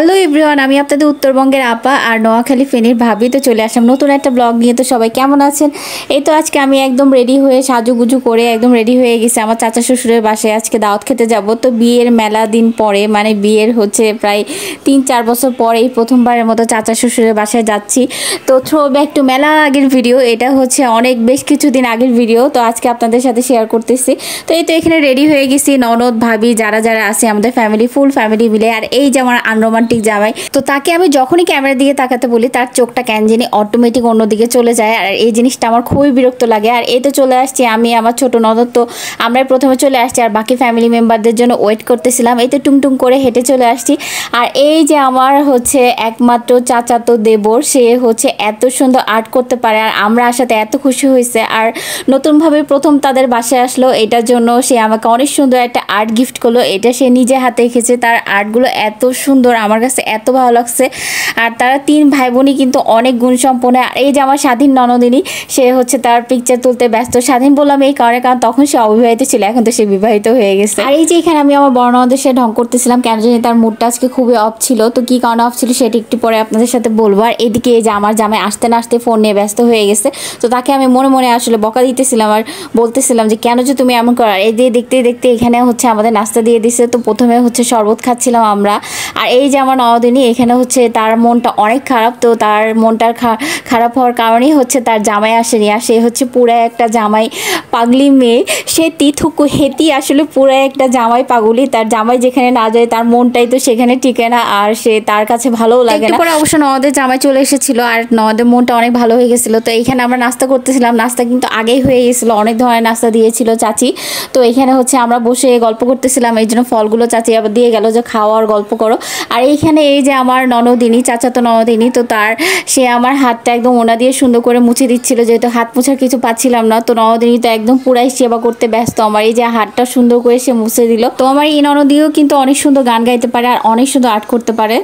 Hello everyone, আমি আপনাদের উত্তরবঙ্গের আপা আর নোয়াখালী ফেনীর ভাবি। তো চলে আসলাম নতুন একটা ব্লগ নিয়ে। তো সবাই কেমন আছেন? এই তো আজকে আমি একদম রেডি হয়ে সাজুগুজু করে একদম রেডি হয়ে গেছি। আমার চাচা শ্বশুরের বাসায় আজকে দাওয়াত খেতে যাব। তো বিয়ের মেলা দিন পরে, মানে বিয়ের হচ্ছে প্রায় 3-4 বছর পরেই প্রথমবারের মতো চাচা শ্বশুরের বাসায় যাচ্ছি। তো থ্রো ব্যাক টু মেলা আগের ভিডিও, এটা হচ্ছে অনেক বেশ কিছুদিন আগের ভিডিও। তো আজকে আপনাদের সাথে শেয়ার করতেছি। তো এই তো এখানে রেডি হয়ে গেছি, ননদ ভাবি যারা যারা আছে আমাদের ফ্যামিলি, ফুল ফ্যামিলি মিলে। আর এই যে আমার আনরোমান্টিক জামাই, তো তাকে আমি যখনই ক্যামেরার দিকে তাকাতে বলি তার চোখটা কেন জানি অটোমেটিক অন্যদিকে চলে যায়। আর এই জিনিসটা আমার খুবই বিরক্ত লাগে। আর এই তো চলে আসছি আমি, আমার ছোট ননদ, তো আমরাই প্রথমে চলে আসছি আর বাকি ফ্যামিলি মেম্বারদের জন্য ওয়েট করতেছিলাম। এই তো টুংটুং করে হেঁটে চলে আসছি। আর এই যে আমার হচ্ছে একমাত্র চাচাতো দেবর, সে হচ্ছে এত সুন্দর আর্ট করতে পারে আর আমরা আসাতে এত খুশি হয়েছে। আর নতুনভাবে প্রথম তাদের বাসায় আসলো, এটার জন্য সে আমাকে অনেক সুন্দর একটা আর্ট গিফট করলো। এটা সে নিজে হাতে এঁকেছে। তার আর্টগুলো এত সুন্দর, আমার কাছে এত ভালো লাগছে। আর তারা 3 ভাই বোনই কিন্তু অনেক গুণসম্পন্ন। আর এই যে আমার স্বাধীন ননদিনী, সে হচ্ছে তার পিকচার তুলতে ব্যস্ত। স্বাধীন বললাম এই কারণে, কারণ তখন সে অবিবাহিত ছিল, এখন তো সে বিবাহিত হয়ে গেছে। আর এই যে এখানে আমি আমার বড় ননদের সাথে ঢং করতেছিলাম, কেন জানি তার মুডটা আজকে খুবই অফ ছিল। তো কি কারণে অফ ছিল সেটা একটু পরে আপনাদের সাথে বলবো। আর এদিকে এই যে আমার জামাই আসতে না আসতে ফোন নিয়ে ব্যস্ত হয়ে গেছে। তো তাকে আমি মনে মনে আসলে বকা দিতেছিলাম আর বলতেছিলাম যে কেন যে তুমি এমন করো। এই দিয়ে দেখতে দেখতে এখানে হচ্ছে আমাদের নাস্তা দিয়ে দিছে। তো প্রথমে হচ্ছে শরবত খাচ্ছিলাম আমরা। আর এই যে আমার ননদিনী, এখানে হচ্ছে তার মনটা অনেক খারাপ। তো তার মনটার খারাপ হওয়ার কারণেই হচ্ছে তার জামাই আসেনি। আর সে হচ্ছে পুরো একটা জামাই পাগলি মেয়ে। সে তিথুকু হেতি আসলে পুরো একটা জামাই পাগলি। তার জামাই যেখানে না যায় তার মনটাই তো সেখানে টিকে না, আর সে তার কাছে ভালোও লাগে না। পরে অবশ্য ননদের জামাই চলে এসেছিল আর ননদের মনটা অনেক ভালো হয়ে গেছিলো। তো এইখানে আমরা নাস্তা করতেছিলাম, নাস্তা কিন্তু আগেই হয়ে গেছিলো, অনেক ধরনের নাস্তা দিয়েছিল চাচি। তো এখানে হচ্ছে আমরা বসে গল্প করতেছিলাম, এই জন্য ফলগুলো চাচি আবার দিয়ে গেল যে খাওয়ার গল্প করো। আর এইখানে এই যে আমার ননদিনী, চাচাতো ননদিনী, তো সে আমার হাতটা একদম ওনা দিয়ে সুন্দর করে মুছে দিচ্ছিল, যেহেতু হাত মোছার কিছু পাচ্ছিলাম না। তো ননদিনী তো একদম পুরাই সেবা করতে ব্যস্ত আমার। এই যে হাতটা সুন্দর করে সে মুছে দিল। তো আমার এই ননদিও কিন্তু অনেক সুন্দর গান গাইতে পারে আর অনেক সুন্দর আর্ট করতে পারে।